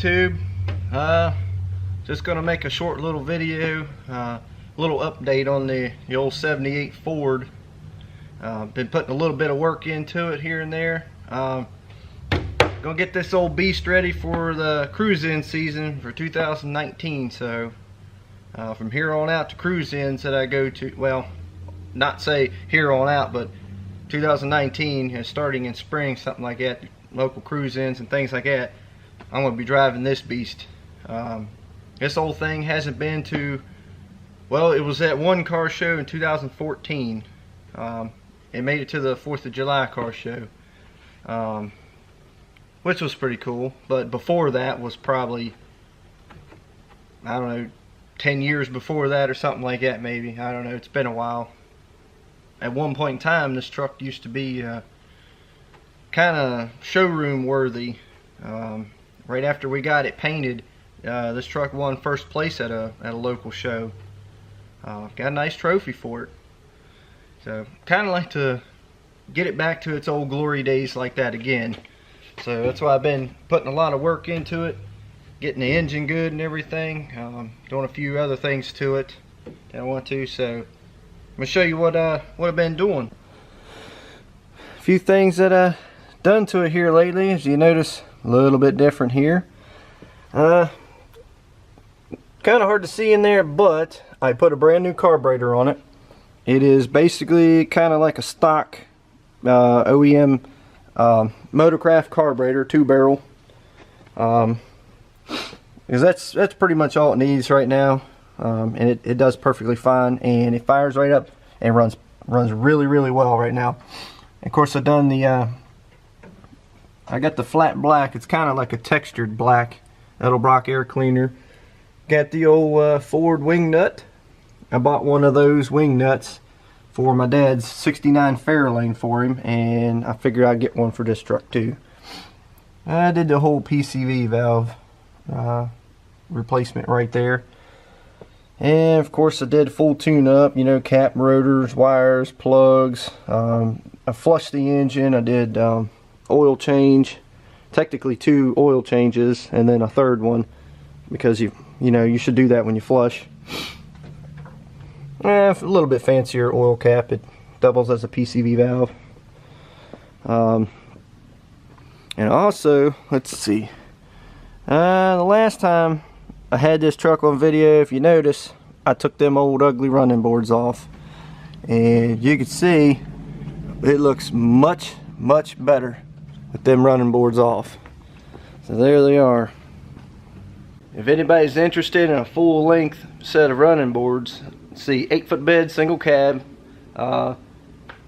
YouTube. Just gonna make a short little video, little update on the old 78 Ford. Been putting a little bit of work into it here and there. Gonna get this old beast ready for the cruise-in season for 2019. So from here on out to cruise-ins that I go to, well, not say here on out, but 2019, starting in spring, something like that, local cruise-ins and things like that, I'm going to be driving this beast. This old thing hasn't been to, well, it was at one car show in 2014. It made it to the 4th of July car show, which was pretty cool. But before that was probably, I don't know, 10 years before that or something like that maybe. I don't know, it's been a while. At one point in time, this truck used to be kind of showroom worthy. Right after we got it painted, this truck won first place at a local show. Got a nice trophy for it. So kind of like to get it back to its old glory days like that again. So that's why I've been putting a lot of work into it, getting the engine good and everything, doing a few other things to it that I want to. So I'm gonna show you what I've been doing. A few things that I've done to it here lately. As you notice, a little bit different here. Kind of hard to see in there, but I put a brand new carburetor on it. It is basically kind of like a stock OEM motorcraft carburetor, 2-barrel. Because that's pretty much all it needs right now. And it does perfectly fine, and it fires right up and runs really well right now. And of course, I've done the I got the flat black. It's kind of like a textured black Edelbrock air cleaner. Got the old Ford wing nut. I bought one of those wing nuts for my dad's 69 Fairlane for him, and I figured I'd get one for this truck too. I did the whole PCV valve replacement right there. And of course I did full tune up, you know, cap rotors, wires, plugs. I flushed the engine. I did oil change, technically 2 oil changes and then a third one, because you know you should do that when you flush. A little bit fancier oil cap. It doubles as a PCV valve. And also, let's see, the last time I had this truck on video, if you notice, I took them old ugly running boards off, and you can see it looks much better with them running boards off. So there they are. If anybody's interested in a full length set of running boards, see, 8-foot bed, single cab,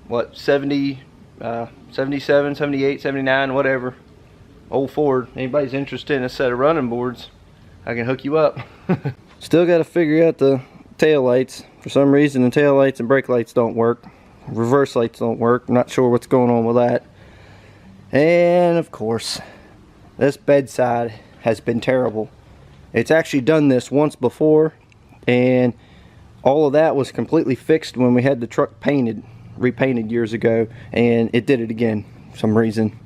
what, 70, 77, 78, 79, whatever, old Ford. Anybody's interested in a set of running boards, I can hook you up. Still got to figure out the tail lights. For some reason the tail lights and brake lights don't work. Reverse lights don't work. I'm not sure what's going on with that. And of course, this bedside has been terrible. It's actually done this once before, and all of that was completely fixed when we had the truck repainted years ago, and it did it again for some reason.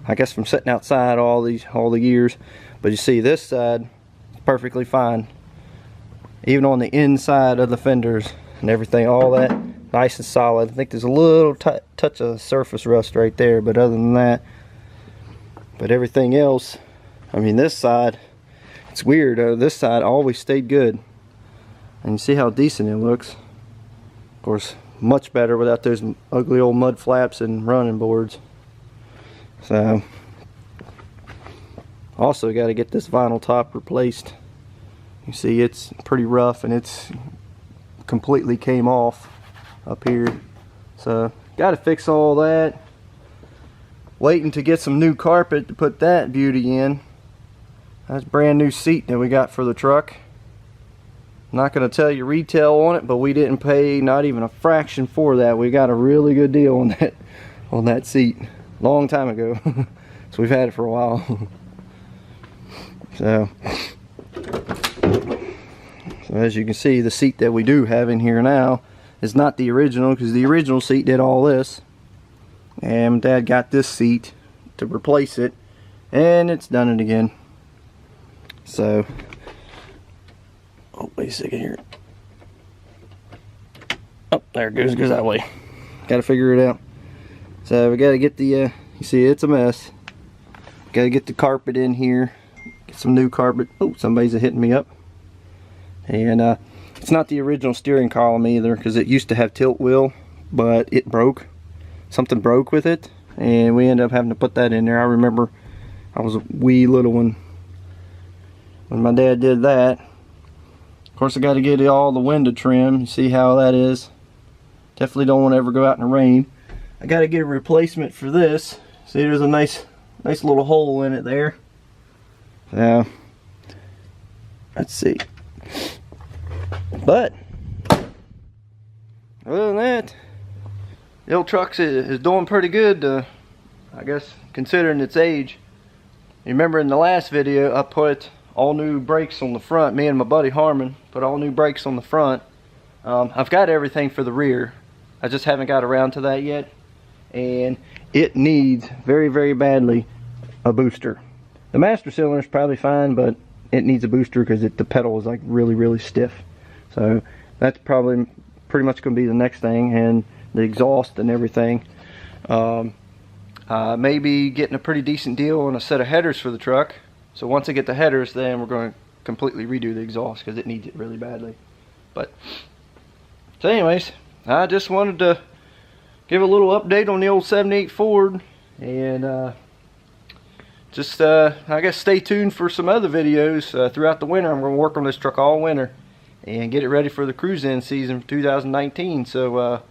I guess from sitting outside all the years. But you see, this side is perfectly fine, even on the inside of the fenders and everything, all that nice and solid. I think there's a little touch of surface rust right there, but other than that, but everything else, I mean, this side, it's weird, this side always stayed good. And you see how decent it looks. Of course, much better without those ugly old mud flaps and running boards. So, also got to get this vinyl top replaced. You see, it's pretty rough, and it's completely came off up here. So, got to fix all that. Waiting to get some new carpet to put that beauty in. That's a brand new seat that we got for the truck. I'm not going to tell you retail on it, but we didn't pay not even a fraction for that. We got a really good deal on that seat long time ago. So we've had it for a while. So as you can see, the seat that we do have in here now is not the original, because the original seat did all this, and Dad got this seat to replace it, and it's done it again. So, oh, wait a second here. Oh, there it goes that way. Gotta figure it out. So we gotta get the, you see it's a mess. Gotta get the carpet in here. Get some new carpet. Oh, somebody's hitting me up. And it's not the original steering column either, because it used to have tilt wheel, but it broke. Something broke with it, and we ended up having to put that in there. I remember I was a wee little one when my dad did that. Of course, I got to get all the window trim. You see how that is. Definitely don't want to ever go out in the rain. I got to get a replacement for this. See, there's a nice little hole in it there. Now, let's see. But other than that, the old truck is doing pretty good, I guess, considering its age. You remember in the last video, I put all new brakes on the front. Me and my buddy Harmon put all new brakes on the front. I've got everything for the rear. I just haven't got around to that yet. And it needs very, very badly a booster. The master cylinder is probably fine, but it needs a booster because the pedal is like really, really stiff. So that's probably pretty much going to be the next thing, and the exhaust and everything. Maybe getting a pretty decent deal on a set of headers for the truck. So once I get the headers, then we're going to completely redo the exhaust because it needs it really badly. But so anyways, I just wanted to give a little update on the old 78 Ford, and just I guess stay tuned for some other videos throughout the winter. I'm going to work on this truck all winter and get it ready for the cruise-in season for 2019. So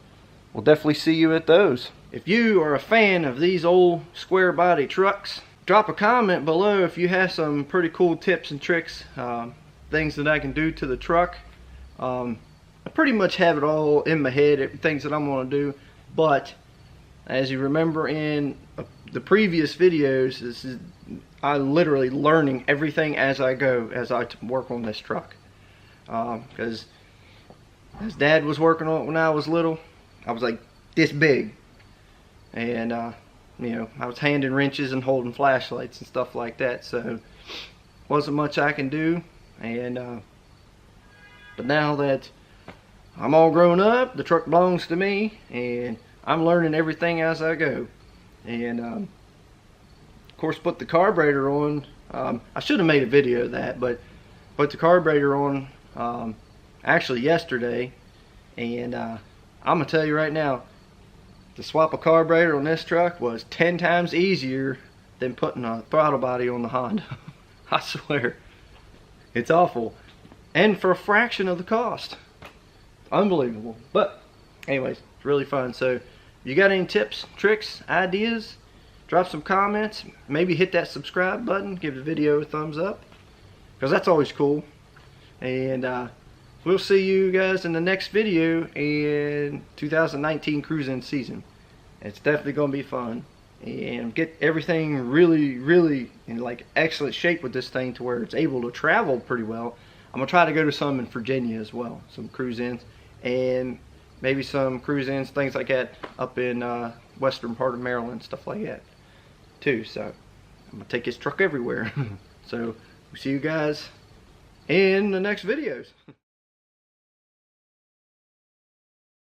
we'll definitely see you at those. If you are a fan of these old square body trucks, drop a comment below if you have some pretty cool tips and tricks, things that I can do to the truck. I pretty much have it all in my head, things that I'm going to do, but as you remember in the previous videos, I'm literally learning everything as I go, as I work on this truck. Because as Dad was working on it when I was little, I was like this big, and you know, I was handing wrenches and holding flashlights and stuff like that, so wasn't much I can do. And but now that I'm all grown up, the truck belongs to me, and I'm learning everything as I go. And of course, put the carburetor on. I should have made a video of that, but put the carburetor on actually yesterday, and I'm gonna tell you right now, to swap a carburetor on this truck was 10 times easier than putting a throttle body on the Honda. I swear, it's awful, and for a fraction of the cost. Unbelievable. But anyways, it's really fun. So if you got any tips, tricks, ideas, drop some comments. Maybe hit that subscribe button, give the video a thumbs up, because that's always cool. And we'll see you guys in the next video in 2019 cruising season. It's definitely going to be fun, and get everything really, really in like excellent shape with this thing to where it's able to travel pretty well. I'm going to try to go to some in Virginia as well, some cruise-ins, and maybe some cruise-ins, things like that, up in western part of Maryland, stuff like that too. So I'm going to take this truck everywhere. So we'll see you guys in the next videos.